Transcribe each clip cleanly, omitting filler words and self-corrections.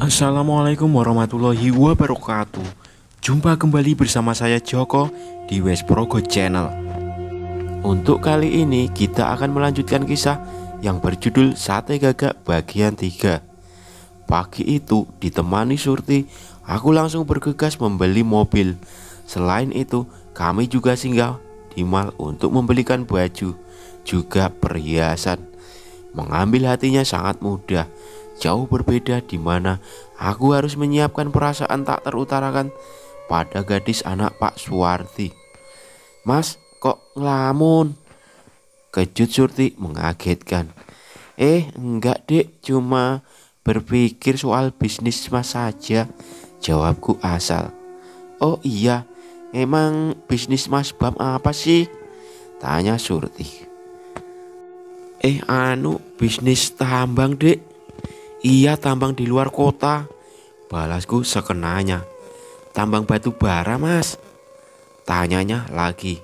Assalamualaikum warahmatullahi wabarakatuh. Jumpa kembali bersama saya Joko di Wesprogo Channel. Untuk kali ini kita akan melanjutkan kisah yang berjudul Sate Gagak bagian 3. Pagi itu ditemani Surti, aku langsung bergegas membeli mobil. Selain itu kami juga singgah di mall untuk membelikan baju, juga perhiasan. Mengambil hatinya sangat mudah. Jauh berbeda di mana aku harus menyiapkan perasaan tak terutarakan pada gadis anak Pak Suwarti. "Mas, kok ngelamun?" Kejut Surti mengagetkan. Enggak dek, cuma berpikir soal bisnis mas saja," jawabku asal. "Oh iya, emang bisnis mas Bam apa sih?" tanya Surti. Bisnis tambang dek." "Iya, tambang di luar kota," balasku sekenanya. "Tambang batu bara mas?" tanyanya lagi.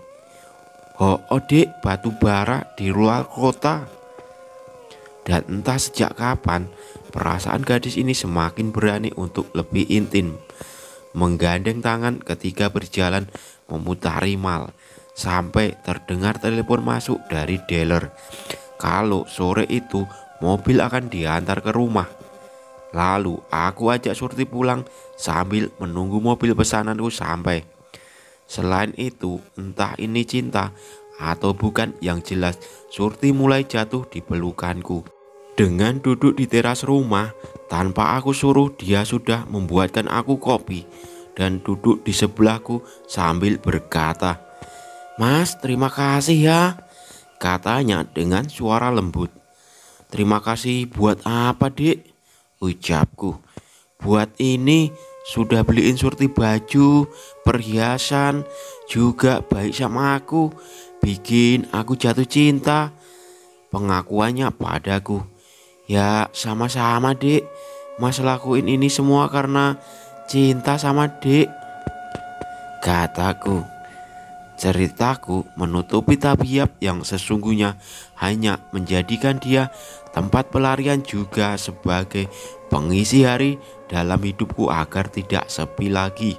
"Oh dek, batu bara di luar kota." Dan entah sejak kapan perasaan gadis ini semakin berani untuk lebih intim, menggandeng tangan ketika berjalan memutari mall, sampai terdengar telepon masuk dari dealer kalau sore itu mobil akan diantar ke rumah. Lalu aku ajak Surti pulang sambil menunggu mobil pesananku sampai. Selain itu, entah ini cinta atau bukan, yang jelas Surti mulai jatuh di pelukanku. Dengan duduk di teras rumah, tanpa aku suruh, dia sudah membuatkan aku kopi dan duduk di sebelahku sambil berkata, "Mas, terima kasih ya," katanya dengan suara lembut. "Terima kasih buat apa dek?" ucapku. "Buat ini, sudah beliin Surti baju, perhiasan, juga baik sama aku, bikin aku jatuh cinta," pengakuannya padaku. "Ya sama-sama dek, mas lakuin ini semua karena cinta sama dek," kataku. Ceritaku menutupi tabiat yang sesungguhnya hanya menjadikan dia tempat pelarian juga sebagai pengisi hari dalam hidupku agar tidak sepi lagi.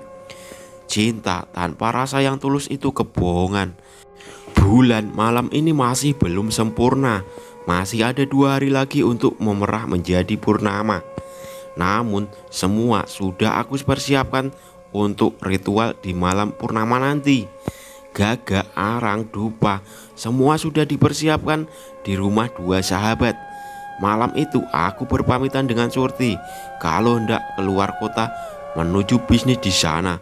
Cinta tanpa rasa yang tulus itu kebohongan. Bulan malam ini masih belum sempurna. Masih ada 2 hari lagi untuk memerah menjadi purnama. Namun semua sudah aku persiapkan untuk ritual di malam purnama nanti. Gagak, arang, dupa, semua sudah dipersiapkan di rumah 2 sahabat. Malam itu aku berpamitan dengan Surti kalau hendak keluar kota menuju bisnis di sana.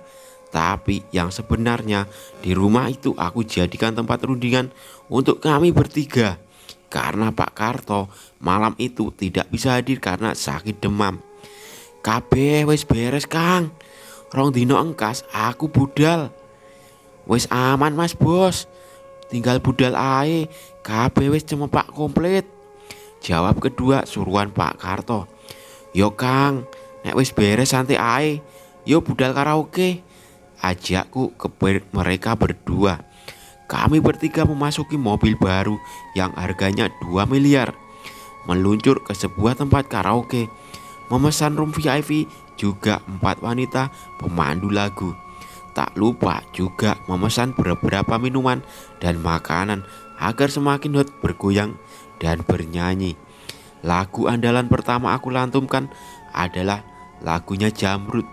Tapi yang sebenarnya di rumah itu aku jadikan tempat rundingan untuk kami bertiga, karena Pak Karto malam itu tidak bisa hadir karena sakit demam. "Kabeh wis beres Kang, rong dino engkas aku budal." "Wis aman mas bos, tinggal budal ae, kabeh wis cemepak komplit," jawab kedua suruhan Pak Karto. "Yo Kang, nek wis beres santai ae, yo budal karaoke," ajakku ke mereka berdua. Kami bertiga memasuki mobil baru yang harganya 2 miliar, meluncur ke sebuah tempat karaoke, memesan room VIP, juga 4 wanita pemandu lagu. Tak lupa juga memesan beberapa minuman dan makanan agar semakin hot bergoyang dan bernyanyi. Lagu andalan pertama aku lantunkan adalah lagunya Jamrud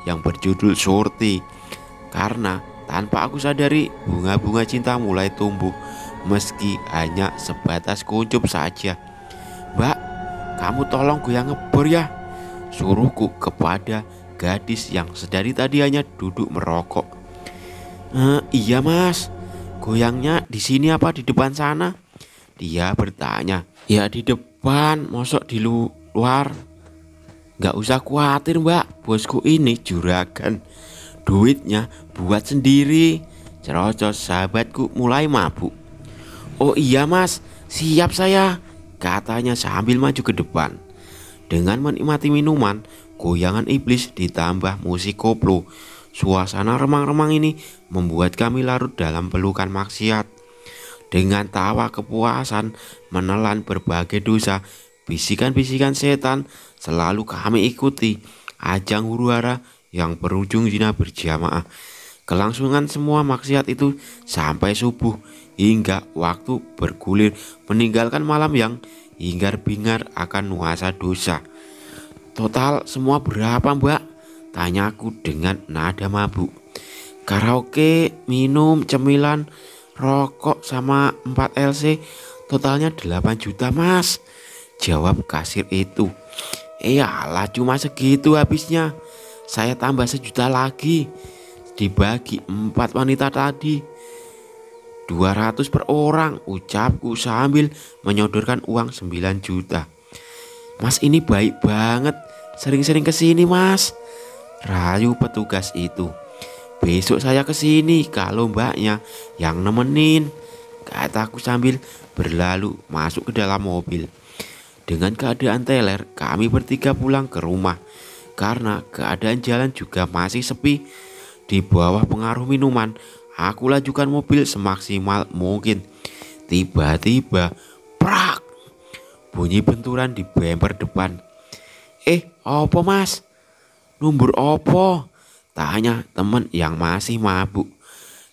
yang berjudul Surti, karena tanpa aku sadari bunga-bunga cinta mulai tumbuh meski hanya sebatas kuncup saja. "Mbak, kamu tolong goyang ngebor ya," suruhku kepada gadis yang sedari tadi hanya duduk merokok. Iya mas, goyangnya di sini apa di depan sana?" dia bertanya. "Ya di depan, mosok di luar?" "Gak usah khawatir mbak, bosku ini juragan. Duitnya buat sendiri. Cerocos sahabatku mulai mabuk. Oh iya mas, siap saya, katanya sambil maju ke depan. Dengan menikmati minuman, goyangan iblis ditambah musik koplo, suasana remang-remang ini membuat kami larut dalam pelukan maksiat. Dengan tawa kepuasan menelan berbagai dosa, bisikan-bisikan setan selalu kami ikuti. Ajang huru-hara yang berujung zina berjamaah. Kelangsungan semua maksiat itu sampai subuh hingga waktu bergulir meninggalkan malam yang hingar-bingar akan nuansa dosa. Total semua berapa mbak? Tanyaku dengan nada mabuk. Karaoke, minum, cemilan, rokok sama 4 LC totalnya 8 juta mas, jawab kasir itu. Iyalah cuma segitu habisnya, saya tambah 1 juta lagi, dibagi 4 wanita tadi, 200 per orang, ucapku sambil menyodorkan uang 9 juta. Mas ini baik banget, sering-sering kesini mas, rayu petugas itu. Besok saya kesini kalau mbaknya yang nemenin, kataku sambil berlalu masuk ke dalam mobil. Dengan keadaan teler, kami bertiga pulang ke rumah karena keadaan jalan juga masih sepi. Di bawah pengaruh minuman, aku lajukan mobil semaksimal mungkin. Tiba-tiba, prak! Bunyi benturan di bemper depan. Opo mas? Numbur opo? Tanya temen yang masih mabuk.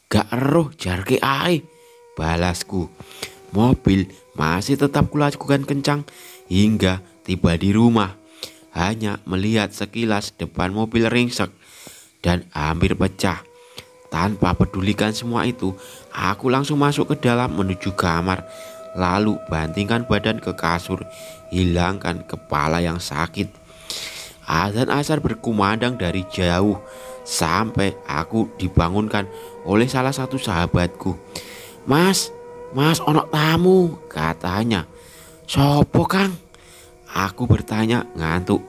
Gak eruh jarke ae, balasku. Mobil masih tetap kulajukan kencang hingga tiba di rumah. Hanya melihat sekilas depan mobil ringsek dan hampir pecah. Tanpa pedulikan semua itu, aku langsung masuk ke dalam menuju kamar. Lalu bantingkan badan ke kasur, hilangkan kepala yang sakit. Azan asar berkumandang dari jauh sampai aku dibangunkan oleh salah satu sahabatku. Mas onok tamu, katanya. Sopo kang? Aku bertanya ngantuk.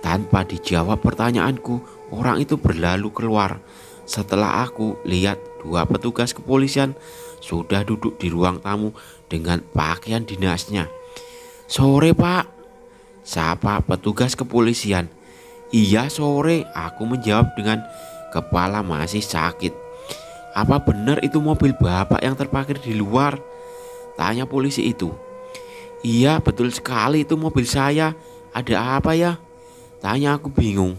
Tanpa dijawab pertanyaanku, orang itu berlalu keluar. Setelah aku lihat 2 petugas kepolisian sudah duduk di ruang tamu dengan pakaian dinasnya. Sore pak, sapa petugas kepolisian. Iya sore, aku menjawab dengan kepala masih sakit. Apa benar itu mobil bapak yang terparkir di luar? Tanya polisi itu. Iya betul sekali itu mobil saya. Ada apa ya? Tanya aku bingung.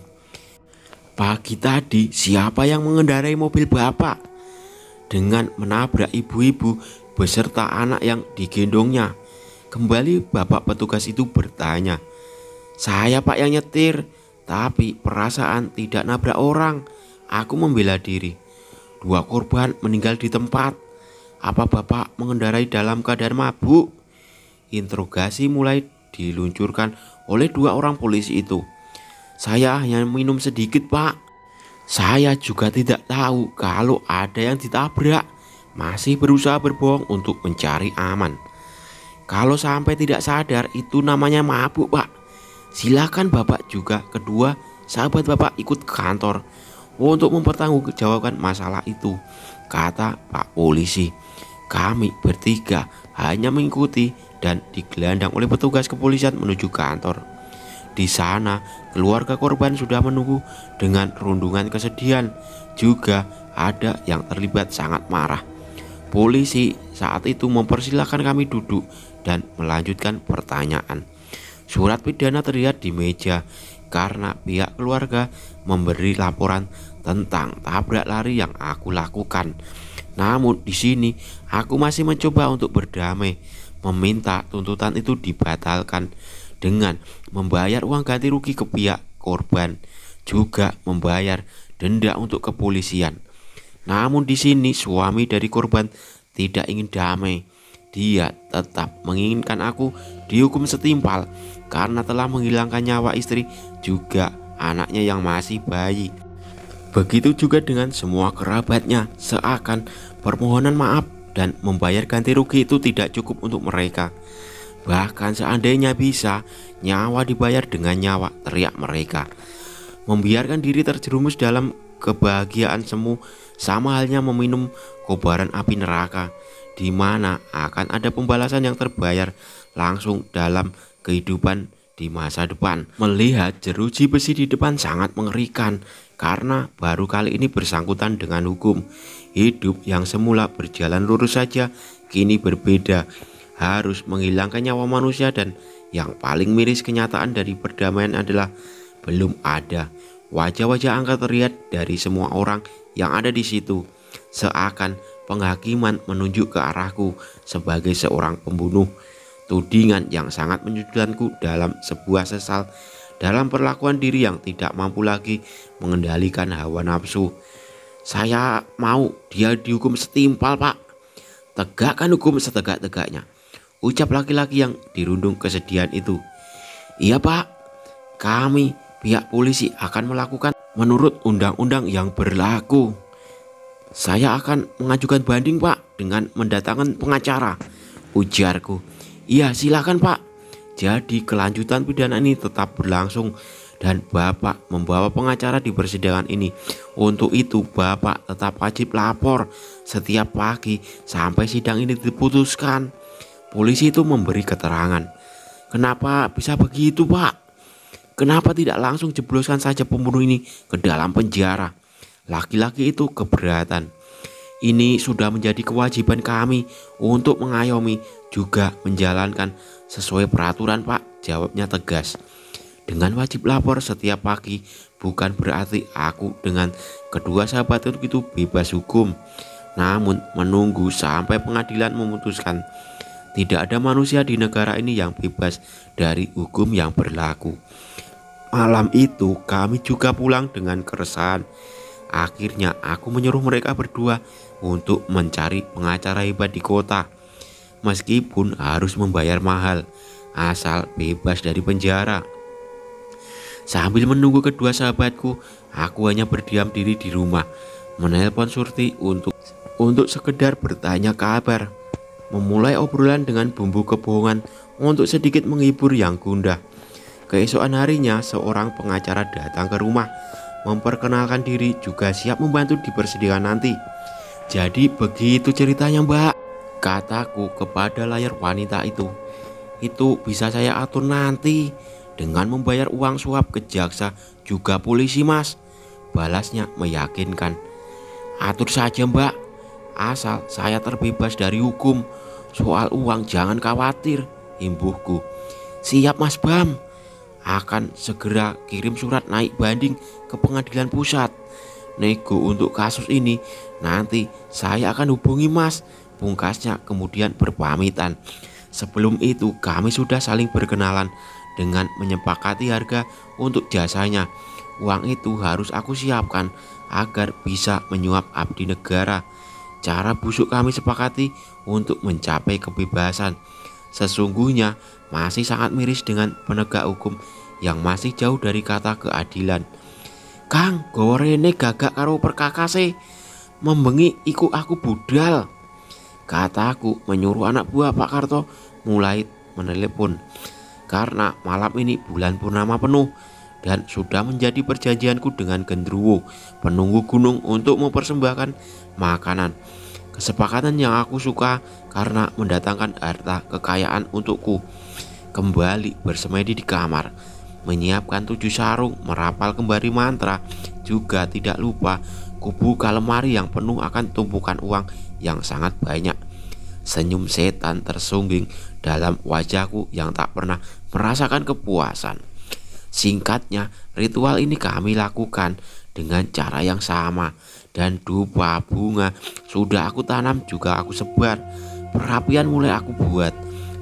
Pagi tadi siapa yang mengendarai mobil bapak? Dengan menabrak ibu-ibu beserta anak yang digendongnya. Kembali bapak petugas itu bertanya. Saya pak yang nyetir, tapi perasaan tidak nabrak orang. Aku membela diri. 2 korban meninggal di tempat. Apa bapak mengendarai dalam keadaan mabuk? Interogasi mulai diluncurkan oleh 2 orang polisi itu. Saya hanya minum sedikit pak. Saya juga tidak tahu kalau ada yang ditabrak. Masih berusaha berbohong untuk mencari aman. Kalau sampai tidak sadar itu namanya mabuk pak. Silakan bapak juga kedua sahabat bapak ikut ke kantor untuk mempertanggungjawabkan masalah itu, kata Pak Polisi. Kami bertiga hanya mengikuti dan digelandang oleh petugas kepolisian menuju kantor. Di sana keluarga korban sudah menunggu dengan rundungan kesedihan. Juga ada yang terlibat sangat marah. Polisi saat itu mempersilahkan kami duduk dan melanjutkan pertanyaan. Surat pidana terlihat di meja karena pihak keluarga memberi laporan tentang tabrak lari yang aku lakukan. Namun di sini aku masih mencoba untuk berdamai, meminta tuntutan itu dibatalkan dengan membayar uang ganti rugi ke pihak korban, juga membayar denda untuk kepolisian. Namun di sini suami dari korban tidak ingin damai. Dia tetap menginginkan aku dihukum setimpal karena telah menghilangkan nyawa istri juga anaknya yang masih bayi. Begitu juga dengan semua kerabatnya, seakan permohonan maaf dan membayar ganti rugi itu tidak cukup untuk mereka. Bahkan seandainya bisa, nyawa dibayar dengan nyawa, teriak mereka. Membiarkan diri terjerumus dalam kebahagiaan semu, sama halnya meminum kobaran api neraka, di mana akan ada pembalasan yang terbayar langsung dalam kehidupan di masa depan. Melihat jeruji besi di depan sangat mengerikan karena baru kali ini bersangkutan dengan hukum. Hidup yang semula berjalan lurus saja kini berbeda, harus menghilangkan nyawa manusia, dan yang paling miris kenyataan dari perdamaian adalah belum ada. Wajah-wajah angka terlihat dari semua orang yang ada di situ, seakan penghakiman menunjuk ke arahku sebagai seorang pembunuh. Tudingan yang sangat menyudutkanku dalam sebuah sesal dalam perlakuan diri yang tidak mampu lagi mengendalikan hawa nafsu. Saya mau dia dihukum setimpal, Pak. Tegakkan hukum setegak-tegaknya, ucap laki-laki yang dirundung kesedihan itu. Iya, Pak, kami pihak polisi akan melakukan menurut undang-undang yang berlaku. Saya akan mengajukan banding, Pak, dengan mendatangkan pengacara, ujarku. Iya, silakan, Pak. Jadi kelanjutan pidana ini tetap berlangsung dan Bapak membawa pengacara di persidangan ini. Untuk itu Bapak tetap wajib lapor setiap pagi sampai sidang ini diputuskan. Polisi itu memberi keterangan. Kenapa bisa begitu, Pak? Kenapa tidak langsung jebloskan saja pembunuh ini ke dalam penjara? Laki-laki itu keberatan. Ini sudah menjadi kewajiban kami untuk mengayomi juga menjalankan sesuai peraturan, Pak, jawabnya tegas. Dengan wajib lapor setiap pagi bukan berarti aku dengan kedua sahabat itu bebas hukum, namun menunggu sampai pengadilan memutuskan. Tidak ada manusia di negara ini yang bebas dari hukum yang berlaku. Malam itu kami juga pulang dengan keresahan. Akhirnya aku menyuruh mereka berdua untuk mencari pengacara hebat di kota, meskipun harus membayar mahal, asal bebas dari penjara. Sambil menunggu kedua sahabatku, aku hanya berdiam diri di rumah, menelpon Surti untuk sekedar bertanya kabar, memulai obrolan dengan bumbu kebohongan untuk sedikit menghibur yang gundah. Keesokan harinya seorang pengacara datang ke rumah, memperkenalkan diri juga siap membantu di persidangan nanti. Jadi begitu ceritanya, Mbak, kataku kepada layar wanita itu. Itu bisa saya atur nanti dengan membayar uang suap ke jaksa juga polisi, Mas, balasnya meyakinkan. Atur saja, Mbak, asal saya terbebas dari hukum. Soal uang jangan khawatir, imbuhku. Siap, Mas Bam, akan segera kirim surat naik banding ke pengadilan pusat. Nego untuk kasus ini nanti saya akan hubungi, Mas, pungkasnya kemudian berpamitan. Sebelum itu kami sudah saling berkenalan dengan menyepakati harga untuk jasanya. Uang itu harus aku siapkan agar bisa menyuap abdi negara. Cara busuk kami sepakati untuk mencapai kebebasan. Sesungguhnya masih sangat miris dengan penegak hukum yang masih jauh dari kata keadilan. Kang, gorene gagak karo perkakase, membengi iku aku budal, kataku menyuruh anak buah Pak Karto mulai menelepon. Karena malam ini bulan purnama penuh dan sudah menjadi perjanjianku dengan Gendruwo, penunggu gunung, untuk mempersembahkan makanan. Kesepakatan yang aku suka karena mendatangkan harta kekayaan untukku. Kembali bersemedi di kamar, menyiapkan 7 sarung, merapal kembali mantra. Juga tidak lupa kubuka lemari yang penuh akan tumpukan uang yang sangat banyak. Senyum setan tersungging dalam wajahku yang tak pernah merasakan kepuasan. Singkatnya, ritual ini kami lakukan dengan cara yang sama. Dan dupa bunga sudah aku tanam juga aku sebar. Perapian mulai aku buat.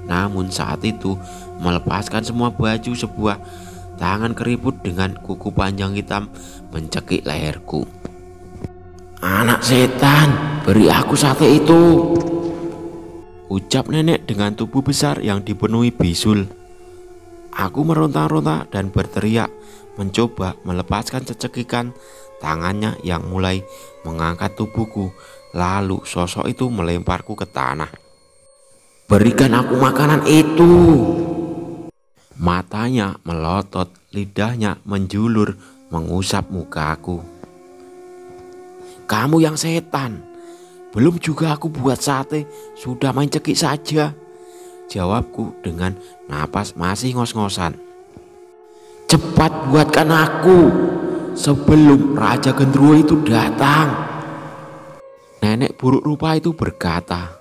Namun saat itu melepaskan semua baju, sebuah tangan keriput dengan kuku panjang hitam mencekik leherku. Anak setan, beri aku sate itu, ucap nenek dengan tubuh besar yang dipenuhi bisul. Aku meronta-ronta dan berteriak, mencoba melepaskan cecekikan tangannya yang mulai mengangkat tubuhku. Lalu sosok itu melemparku ke tanah. Berikan aku makanan itu. Matanya melotot, lidahnya menjulur mengusap mukaku. Kamu yang setan. Belum juga aku buat sate, sudah main cekik saja, jawabku dengan napas masih ngos-ngosan. Cepat buatkan aku sebelum Raja Gendruwo itu datang. Nenek buruk rupa itu berkata,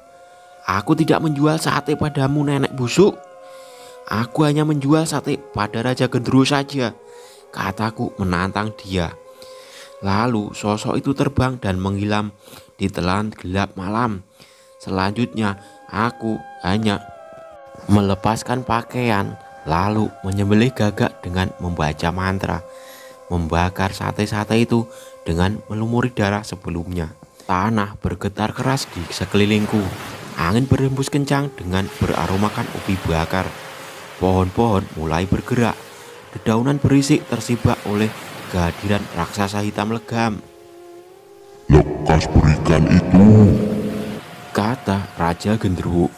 aku tidak menjual sate padamu nenek busuk. Aku hanya menjual sate pada Raja Gendruwo saja, kataku menantang dia. Lalu sosok itu terbang dan menghilang di telan gelap malam. Selanjutnya aku hanya melepaskan pakaian, lalu menyembelih gagak dengan membaca mantra, membakar sate-sate itu dengan melumuri darah sebelumnya. Tanah bergetar keras di sekelilingku. Angin berhembus kencang dengan beraromakan ubi bakar. Pohon-pohon mulai bergerak. Dedaunan berisik tersibak oleh kehadiran raksasa hitam legam. Lekas berikan itu, kata Raja Gendruwo.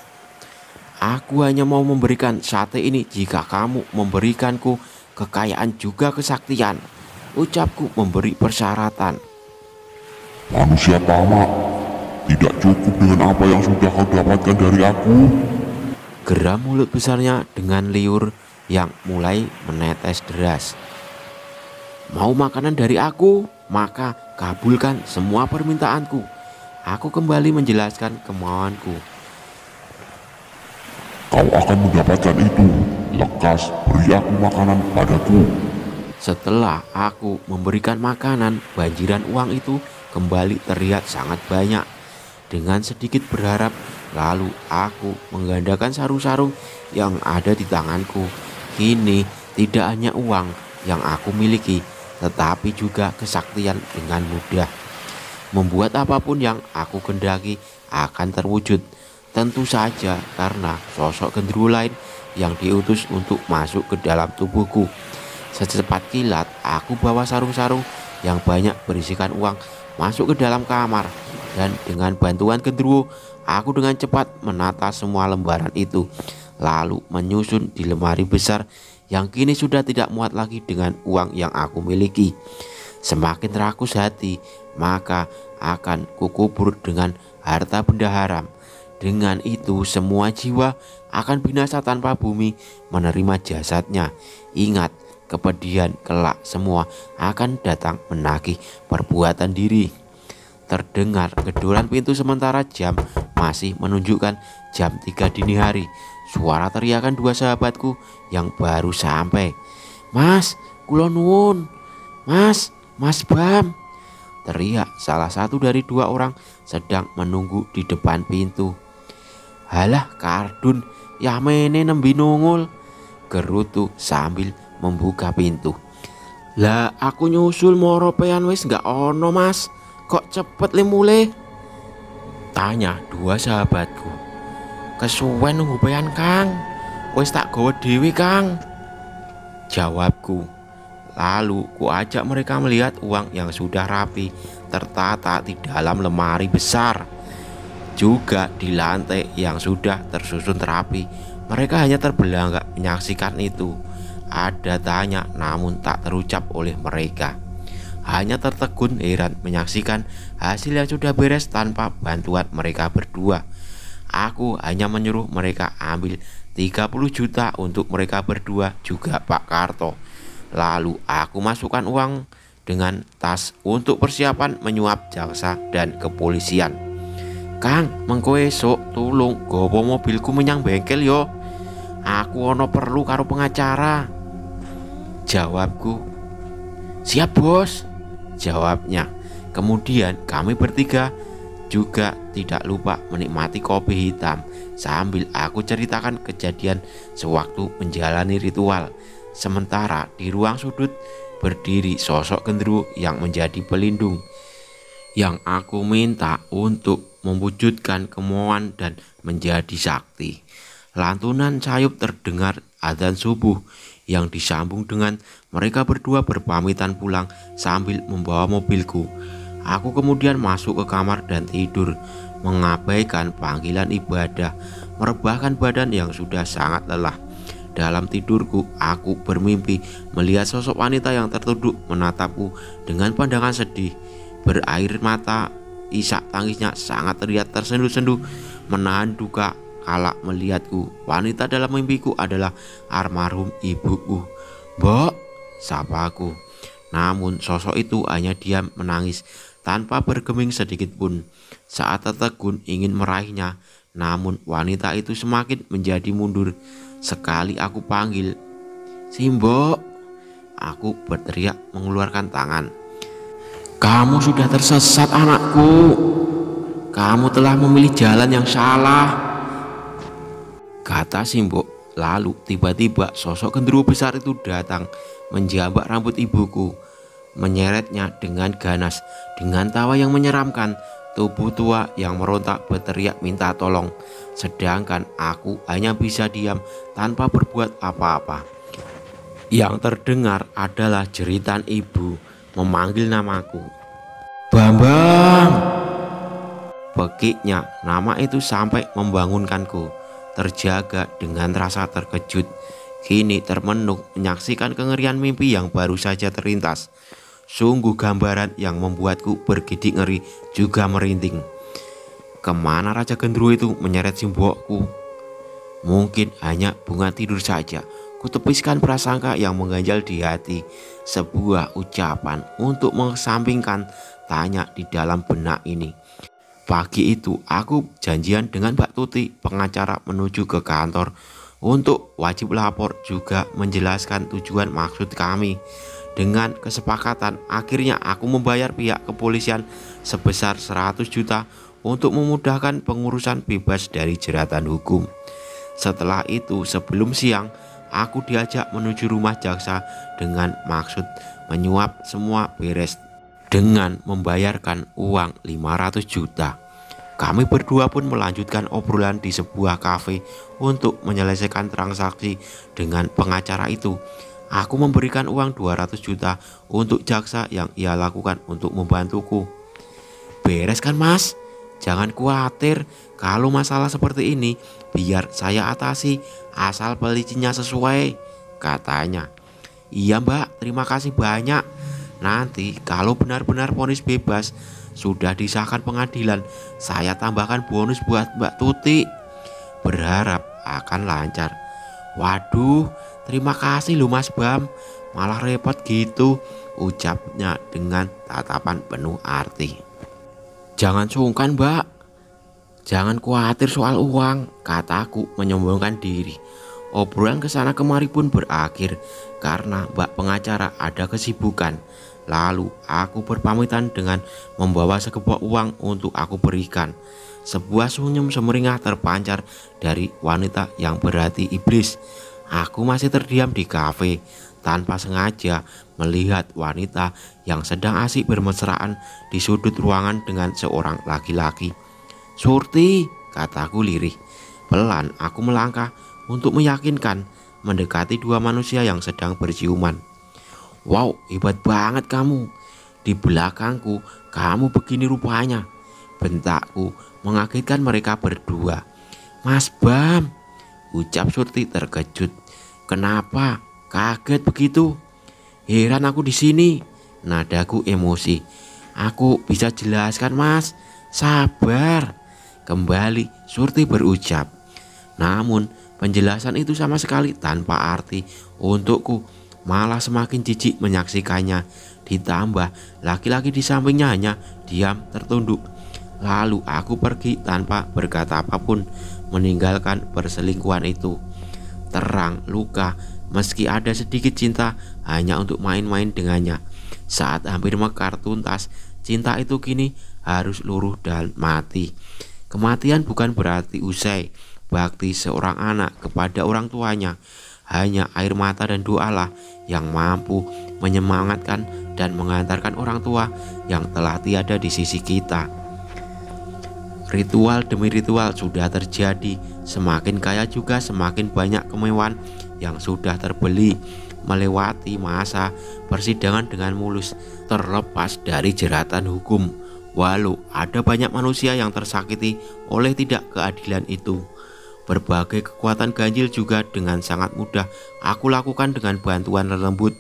Aku hanya mau memberikan sate ini jika kamu memberikanku kekayaan juga kesaktian, ucapku memberi persyaratan. Manusia tamak, tidak cukup dengan apa yang sudah kau dapatkan dari aku. Geram mulut besarnya dengan liur yang mulai menetes deras. Mau makanan dari aku, maka kabulkan semua permintaanku. Aku kembali menjelaskan kemauanku. Kau akan mendapatkan itu. Lekas beri aku makanan padaku. Setelah aku memberikan makanan, banjiran uang itu kembali terlihat sangat banyak. Dengan sedikit berharap, lalu aku menggandakan sarung-sarung yang ada di tanganku. Kini tidak hanya uang yang aku miliki, tetapi juga kesaktian dengan mudah. Membuat apapun yang aku kendaki akan terwujud. Tentu saja karena sosok Gendruwo lain yang diutus untuk masuk ke dalam tubuhku. Secepat kilat aku bawa sarung-sarung yang banyak berisikan uang masuk ke dalam kamar. Dan dengan bantuan Gendruwo, aku dengan cepat menata semua lembaran itu, lalu menyusun di lemari besar yang kini sudah tidak muat lagi dengan uang yang aku miliki. Semakin rakus hati, maka akan kukubur dengan harta benda haram. Dengan itu semua jiwa akan binasa tanpa bumi menerima jasadnya. Ingat, kepedihan kelak semua akan datang menagih perbuatan diri. Terdengar gedoran pintu sementara jam masih menunjukkan jam 3 dini hari. Suara teriakan dua sahabatku yang baru sampai. Mas, kula nuwun. Mas Bam, teriak salah satu dari dua orang sedang menunggu di depan pintu. Halah Kardun, yamene nembi nungul, gerutu sambil membuka pintu. Lah aku nyusul moro pean wis gak ono mas, kok cepet le mulai? Tanya dua sahabatku. Kesuwen nunggu pean Kang, wis tak gawa dewi Kang, jawabku. Lalu ku ajak mereka melihat uang yang sudah rapi tertata di dalam lemari besar. Juga di lantai yang sudah tersusun rapi. Mereka hanya terbelenggar menyaksikan itu. Ada tanya namun tak terucap oleh mereka. Hanya tertegun heran menyaksikan hasil yang sudah beres tanpa bantuan mereka berdua. Aku hanya menyuruh mereka ambil 30 juta untuk mereka berdua juga Pak Karto. Lalu aku masukkan uang dengan tas untuk persiapan menyuap jaksa dan kepolisian. Kang, mengko esuk tulung gowo mobilku menyang bengkel yo. Aku ono perlu karo pengacara, jawabku. Siap bos, jawabnya. Kemudian kami bertiga juga tidak lupa menikmati kopi hitam sambil aku ceritakan kejadian sewaktu menjalani ritual. Sementara di ruang sudut berdiri sosok Gendruwo yang menjadi pelindung, yang aku minta untuk mewujudkan kemauan dan menjadi sakti. Lantunan sayup terdengar adzan subuh yang disambung dengan mereka berdua berpamitan pulang sambil membawa mobilku. Aku kemudian masuk ke kamar dan tidur, mengabaikan panggilan ibadah, merebahkan badan yang sudah sangat lelah. Dalam tidurku, aku bermimpi melihat sosok wanita yang tertunduk menatapku dengan pandangan sedih. berair mata. Isak tangisnya sangat terlihat tersenduh-senduh menahan duka kala melihatku. Wanita dalam mimpiku adalah almarhum ibuku. "Mbok," sapaku. Namun sosok itu hanya diam menangis tanpa bergeming sedikit pun. Saat tertegun ingin meraihnya, namun wanita itu semakin menjadi mundur. Sekali aku panggil, "Simbok," aku berteriak mengeluarkan tangan. "Kamu sudah tersesat anakku. Kamu telah memilih jalan yang salah," kata Simbok. Lalu tiba-tiba sosok genderuwo besar itu datang menjambak rambut ibuku, menyeretnya dengan ganas. Dengan tawa yang menyeramkan, tubuh tua yang merontak berteriak minta tolong. Sedangkan aku hanya bisa diam tanpa berbuat apa-apa. Yang terdengar adalah jeritan ibu memanggil namaku. "Bambang!" Pekiknya nama itu sampai membangunkanku. Terjaga dengan rasa terkejut, kini termenung menyaksikan kengerian mimpi yang baru saja terlintas. Sungguh gambaran yang membuatku bergidik ngeri juga merinding. Kemana Raja Genderuwo itu menyeret Simbokku? Mungkin hanya bunga tidur saja. Kutepiskan prasangka yang mengganjal di hati. Sebuah ucapan untuk mengesampingkan tanya di dalam benak ini. Pagi itu aku janjian dengan Mbak Tuti, pengacara, menuju ke kantor untuk wajib lapor juga menjelaskan tujuan maksud kami. Dengan kesepakatan akhirnya aku membayar pihak kepolisian sebesar 100 juta untuk memudahkan pengurusan bebas dari jeratan hukum. Setelah itu sebelum siang aku diajak menuju rumah jaksa dengan maksud menyuap semua beres dengan membayarkan uang 500 juta. Kami berdua pun melanjutkan obrolan di sebuah kafe untuk menyelesaikan transaksi dengan pengacara itu. Aku memberikan uang 200 juta untuk jaksa yang ia lakukan untuk membantuku. "Beres kan Mas? Jangan khawatir, kalau masalah seperti ini biar saya atasi asal pelicinnya sesuai," katanya. "Iya Mbak, terima kasih banyak. Nanti kalau benar-benar vonis bebas sudah disahkan pengadilan, saya tambahkan bonus buat Mbak Tuti. Berharap akan lancar." "Waduh, terima kasih loh Mas Bam, malah repot gitu," ucapnya dengan tatapan penuh arti. "Jangan sungkan Mbak, jangan khawatir soal uang," kataku menyombongkan diri. Obrolan kesana kemari pun berakhir karena Mbak pengacara ada kesibukan. Lalu aku berpamitan dengan membawa sekepok uang untuk aku berikan. Sebuah senyum semeringah terpancar dari wanita yang berhati iblis. Aku masih terdiam di kafe tanpa sengaja melihat wanita yang sedang asik bermesraan di sudut ruangan dengan seorang laki-laki. "Surti," kataku lirih. Pelan aku melangkah untuk meyakinkan, mendekati dua manusia yang sedang berciuman. "Wow, hebat banget kamu. Di belakangku kamu begini rupanya," bentakku mengagetkan mereka berdua. "Mas Bam," ucap Surti terkejut. "Kenapa kaget begitu?" "Heran aku di sini," nadaku emosi. "Aku bisa jelaskan Mas, sabar," kembali Surti berucap. Namun penjelasan itu sama sekali tanpa arti untukku, malah semakin jijik menyaksikannya. Ditambah laki-laki di sampingnya hanya diam tertunduk. Lalu aku pergi tanpa berkata apapun, meninggalkan perselingkuhan itu. Terang luka, meski ada sedikit cinta hanya untuk main-main dengannya. Saat hampir mekar tuntas, cinta itu kini harus luruh dan mati. Kematian bukan berarti usai bakti seorang anak kepada orang tuanya. Hanya air mata dan doalah yang mampu menyemangatkan dan mengantarkan orang tua yang telah tiada di sisi kita. Ritual demi ritual sudah terjadi. Semakin kaya juga semakin banyak kemewahan yang sudah terbeli, melewati masa persidangan dengan mulus, terlepas dari jeratan hukum. Walau ada banyak manusia yang tersakiti oleh tidak keadilan itu. Berbagai kekuatan ganjil juga dengan sangat mudah aku lakukan dengan bantuan lelembut.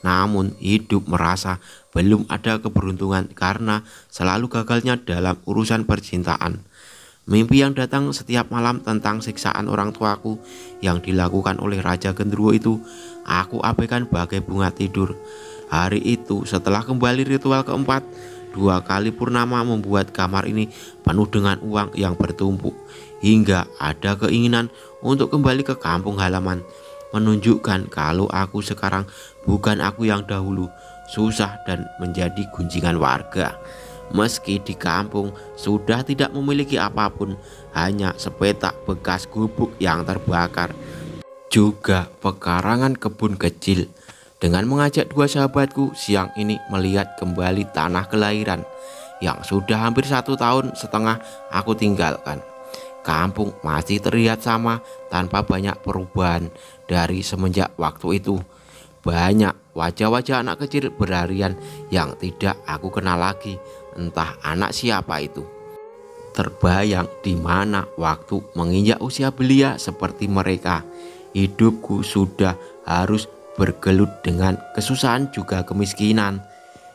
Namun hidup merasa belum ada keberuntungan karena selalu gagalnya dalam urusan percintaan. Mimpi yang datang setiap malam tentang siksaan orang tuaku yang dilakukan oleh Raja Genderuwo itu aku abaikan bagai bunga tidur. Hari itu setelah kembali ritual keempat, 2 kali purnama membuat kamar ini penuh dengan uang yang bertumpuk, hingga ada keinginan untuk kembali ke kampung halaman, menunjukkan kalau aku sekarang bukan aku yang dahulu, susah dan menjadi gunjingan warga. Meski di kampung sudah tidak memiliki apapun, hanya sepetak bekas gubuk yang terbakar, juga pekarangan kebun kecil. Dengan mengajak 2 sahabatku siang ini melihat kembali tanah kelahiran yang sudah hampir 1,5 tahun aku tinggalkan. Kampung masih terlihat sama tanpa banyak perubahan dari semenjak waktu itu. Banyak wajah-wajah anak kecil berlarian yang tidak aku kenal lagi, entah anak siapa itu. Terbayang di mana waktu menginjak usia belia seperti mereka, hidupku sudah harus bergelut dengan kesusahan juga kemiskinan.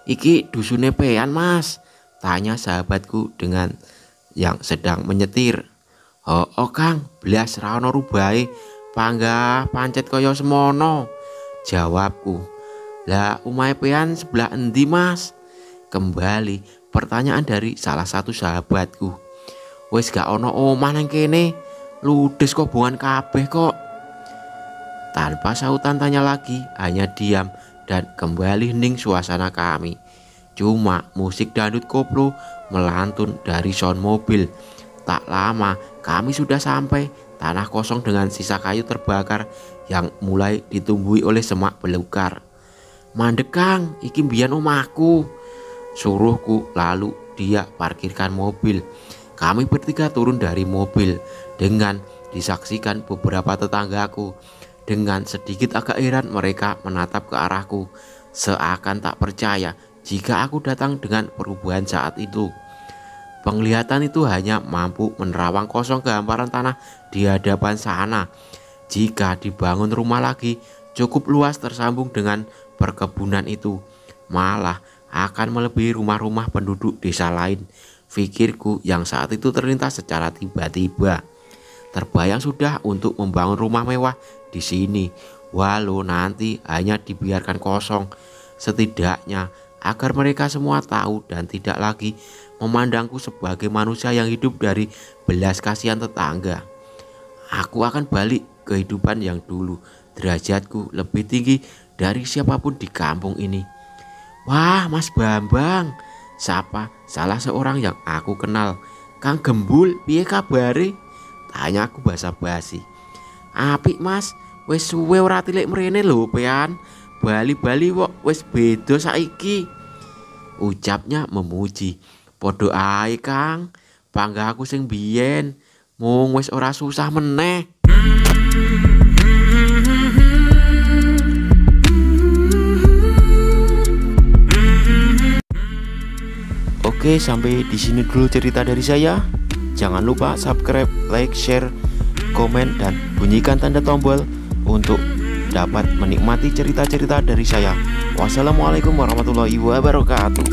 Iki dusune pean mas? Tanya sahabatku dengan yang sedang menyetir. Oh kang, belas ra ono rubahe, panggah pancet kaya semono, jawabku. Lah omahe pean sebelah endi mas? Kembali pertanyaan dari salah satu sahabatku. Wis gak ono omah nang kene, ludes kobongan kabeh kok. Tanpa sautan tanya lagi, hanya diam dan kembali hening suasana kami. Cuma musik dangdut koplo melantun dari sound mobil. Tak lama kami sudah sampai tanah kosong dengan sisa kayu terbakar yang mulai ditumbuhi oleh semak belukar. Mandek kang, iki mbiyen omahku, suruhku, lalu dia parkirkan mobil. Kami bertiga turun dari mobil dengan disaksikan beberapa tetanggaku. Dengan sedikit agak heran mereka menatap ke arahku, seakan tak percaya jika aku datang dengan perubahan saat itu. Penglihatan itu hanya mampu menerawang kosong kehamparan tanah di hadapan sana. Jika dibangun rumah lagi cukup luas tersambung dengan perkebunan itu, malah akan melebihi rumah-rumah penduduk desa lain. Pikirku yang saat itu terlintas secara tiba-tiba. Terbayang sudah untuk membangun rumah mewah di sini, walau nanti hanya dibiarkan kosong, setidaknya agar mereka semua tahu dan tidak lagi memandangku sebagai manusia yang hidup dari belas kasihan tetangga. Aku akan balik ke kehidupan yang dulu, derajatku lebih tinggi dari siapapun di kampung ini. Wah Mas Bambang, sapa salah seorang yang aku kenal. Kang Gembul, piye kabare? Tanya aku basa-basi. Apik mas, wis suwe ora tilik mrene lho pean. Bali-bali kok wis beda saiki, ucapnya memuji. Podo ae kang, panggah aku sing biyen, mung wis ora susah meneh. Oke, sampai di sini dulu cerita dari saya. Jangan lupa subscribe, like, share, komen, dan bunyikan tanda tombol untuk dapat menikmati cerita-cerita dari saya. Wassalamualaikum warahmatullahi wabarakatuh.